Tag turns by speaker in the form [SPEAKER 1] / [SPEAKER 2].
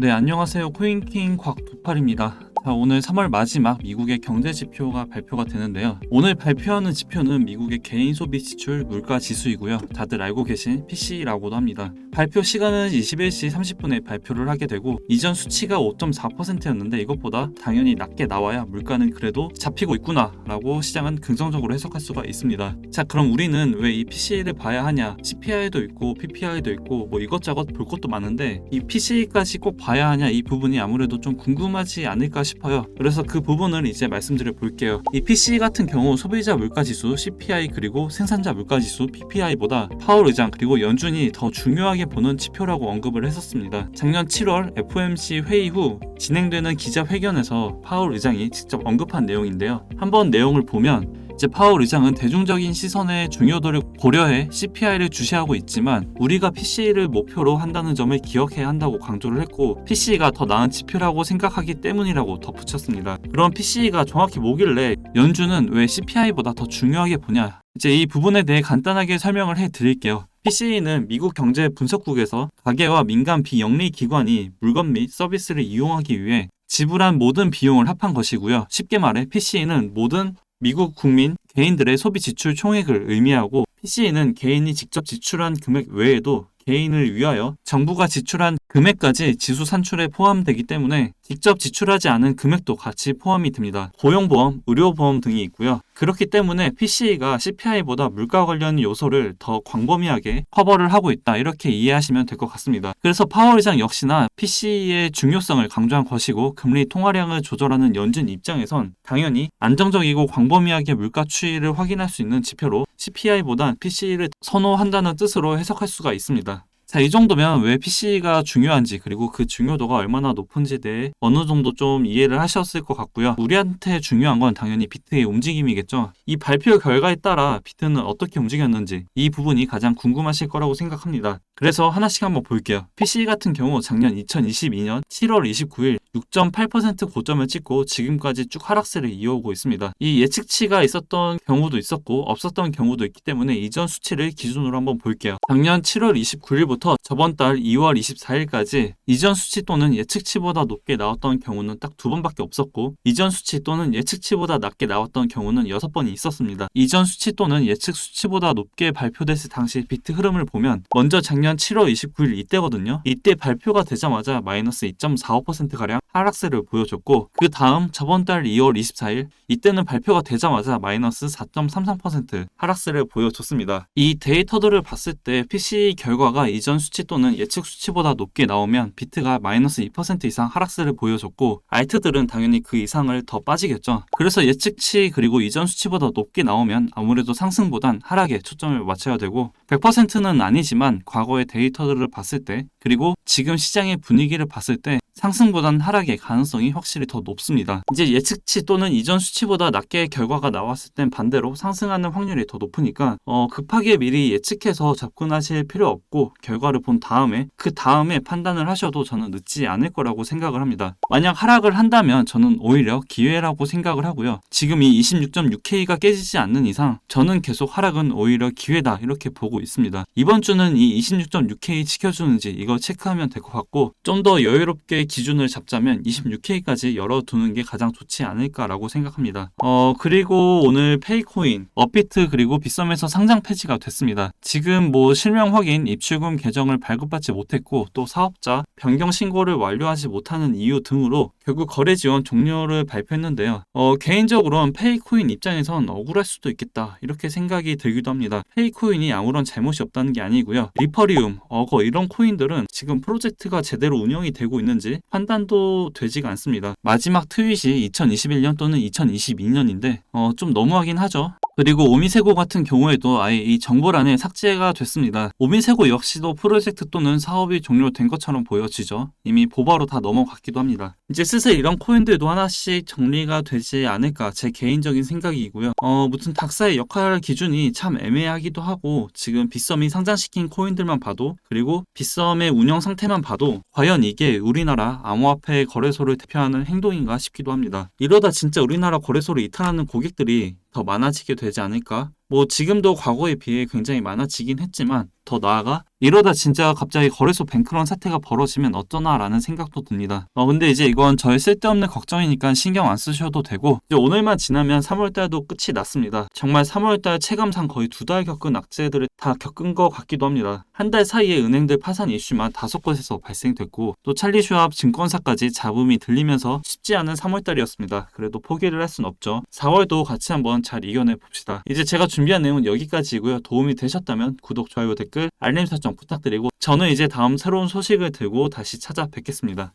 [SPEAKER 1] 네, 안녕하세요. 코인킹 곽두팔입니다. 자, 오늘 3월 마지막 미국의 경제 지표가 발표가 되는데요. 오늘 발표하는 지표는 미국의 개인 소비 지출 물가 지수이고요. 다들 알고 계신 PCE라고도 합니다. 발표 시간은 21시 30분에 발표를 하게 되고 이전 수치가 5.4%였는데 이것보다 당연히 낮게 나와야 물가는 그래도 잡히고 있구나 라고 시장은 긍정적으로 해석할 수가 있습니다. 자, 그럼 우리는 왜 이 PCE를 봐야 하냐? CPI도 있고 PPI도 있고 뭐 이것저것 볼 것도 많은데 이 PCE까지 꼭 봐야 하냐? 이 부분이 아무래도 좀 궁금하지 않을까 싶어요. 그래서 그 부분을 이제 말씀드려 볼게요. 이 PCE 같은 경우 소비자 물가지수 CPI 그리고 생산자 물가지수 PPI보다 파월 의장 그리고 연준이 더 중요하게 보는 지표라고 언급을 했었습니다. 작년 7월 FOMC 회의 후 진행되는 기자회견에서 파월 의장이 직접 언급한 내용인데요. 한번 내용을 보면 이제 파월 의장은 대중적인 시선의 중요도를 고려해 CPI를 주시하고 있지만 우리가 PCE를 목표로 한다는 점을 기억해야 한다고 강조를 했고 PCE가 더 나은 지표라고 생각하기 때문이라고 덧붙였습니다. 그럼 PCE가 정확히 뭐길래 연준은 왜 CPI보다 더 중요하게 보냐? 이제 이 부분에 대해 간단하게 설명을 해드릴게요. PCE는 미국 경제 분석국에서 가계와 민간 비영리 기관이 물건 및 서비스를 이용하기 위해 지불한 모든 비용을 합한 것이고요. 쉽게 말해 PCE는 모든 미국 국민, 개인들의 소비 지출 총액을 의미하고 PCE는 개인이 직접 지출한 금액 외에도 개인을 위하여 정부가 지출한 금액까지 지수 산출에 포함되기 때문에 직접 지출하지 않은 금액도 같이 포함이 됩니다. 고용보험, 의료보험 등이 있고요. 그렇기 때문에 PCE가 CPI보다 물가 관련 요소를 더 광범위하게 커버를 하고 있다. 이렇게 이해하시면 될 것 같습니다. 그래서 파월 의장 역시나 PCE의 중요성을 강조한 것이고 금리 통화량을 조절하는 연준 입장에선 당연히 안정적이고 광범위하게 물가 추이를 확인할 수 있는 지표로 CPI보다 PCE를 선호한다는 뜻으로 해석할 수가 있습니다. 자, 이 정도면 왜 PCE가 중요한지 그리고 그 중요도가 얼마나 높은지에 대해 어느 정도 좀 이해를 하셨을 것 같고요. 우리한테 중요한 건 당연히 비트의 움직임이겠죠. 이 발표 결과에 따라 비트는 어떻게 움직였는지 이 부분이 가장 궁금하실 거라고 생각합니다. 그래서 하나씩 한번 볼게요. PCE 같은 경우 작년 2022년 7월 29일 6.8% 고점을 찍고 지금까지 쭉 하락세를 이어오고 있습니다. 이 예측치가 있었던 경우도 있었고 없었던 경우도 있기 때문에 이전 수치를 기준으로 한번 볼게요. 작년 7월 29일부터 저번 달 2월 24일까지 이전 수치 또는 예측치보다 높게 나왔던 경우는 딱 2번밖에 없었고 이전 수치 또는 예측치보다 낮게 나왔던 경우는 6번이 있었습니다. 이전 수치 또는 예측 수치보다 높게 발표됐을 당시 비트 흐름을 보면 먼저 작년 7월 29일 이때거든요. 이때 발표가 되자마자 마이너스 2.45%가량 하락세를 보여줬고 그 다음 저번 달 2월 24일 이때는 발표가 되자마자 마이너스 4.33% 하락세를 보여줬습니다. 이 데이터들을 봤을 때 PCE 결과가 이전 수치 또는 예측 수치보다 높게 나오면 비트가 마이너스 2% 이상 하락세를 보여줬고 알트들은 당연히 그 이상을 더 빠지겠죠. 그래서 예측치 그리고 이전 수치보다 높게 나오면 아무래도 상승보단 하락에 초점을 맞춰야 되고 100%는 아니지만 과거의 데이터들을 봤을 때 그리고 지금 시장의 분위기를 봤을 때 상승보단 하락의 가능성이 확실히 더 높습니다. 이제 예측치 또는 이전 수치보다 낮게 결과가 나왔을 땐 반대로 상승하는 확률이 더 높으니까 급하게 미리 예측해서 접근하실 필요 없고 결과를 본 다음에 그 다음에 판단을 하셔도 저는 늦지 않을 거라고 생각을 합니다. 만약 하락을 한다면 저는 오히려 기회라고 생각을 하고요. 지금 이 26.6K가 깨지지 않는 이상 저는 계속 하락은 오히려 기회다 이렇게 보고 있습니다. 이번 주는 이 26.6K 지켜주는지 이거 체크하면 될 것 같고 좀 더 여유롭게 기준을 잡자면 26K까지 열어두는 게 가장 좋지 않을까라고 생각합니다. 그리고 오늘 페이코인, 업비트 그리고 빗썸에서 상장 폐지가 됐습니다. 지금 뭐 실명 확인, 입출금 계정을 발급받지 못했고 또 사업자 변경 신고를 완료하지 못하는 이유 등으로 결국 거래 지원 종료를 발표했는데요. 개인적으로는 페이코인 입장에선 억울할 수도 있겠다 이렇게 생각이 들기도 합니다. 페이코인이 아무런 잘못이 없다는 게 아니고요. 리퍼리움, 어거 이런 코인들은 지금 프로젝트가 제대로 운영이 되고 있는지 판단도 되지가 않습니다. 마지막 트윗이 2021년 또는 2022년인데 좀 너무하긴 하죠. 그리고 오미세고 같은 경우에도 아예 이 정보란에 삭제가 됐습니다. 오미세고 역시도 프로젝트 또는 사업이 종료된 것처럼 보여지죠. 이미 보바로 다 넘어갔기도 합니다. 이제 슬슬 이런 코인들도 하나씩 정리가 되지 않을까 제 개인적인 생각이고요. 무튼 닥사의 역할 기준이 참 애매하기도 하고 지금 빗썸이 상장시킨 코인들만 봐도 그리고 빗썸의 운영 상태만 봐도 과연 이게 우리나라 암호화폐 거래소를 대표하는 행동인가 싶기도 합니다. 이러다 진짜 우리나라 거래소를 이탈하는 고객들이 더 많아지게 되지 않을까? 뭐 지금도 과거에 비해 굉장히 많아지긴 했지만 더 나아가 이러다 진짜 갑자기 거래소 뱅크런 사태가 벌어지면 어쩌나라는 생각도 듭니다. 근데 이제 이건 저의 쓸데없는 걱정이니까 신경 안 쓰셔도 되고 이제 오늘만 지나면 3월달도 끝이 났습니다. 정말 3월달 체감상 거의 2달 겪은 악재들을 다 겪은 것 같기도 합니다. 한 달 사이에 은행들 파산 이슈만 5곳에서 발생됐고 또 찰리 슈왑 증권사까지 잡음이 들리면서 쉽지 않은 3월달이었습니다. 그래도 포기를 할 순 없죠. 4월도 같이 한번 잘 이겨내 봅시다. 이제 제가 준비한 내용은 여기까지고요. 도움이 되셨다면 구독, 좋아요, 댓글, 알림 설정 부탁드리고 저는 이제 다음 새로운 소식을 들고 다시 찾아뵙겠습니다.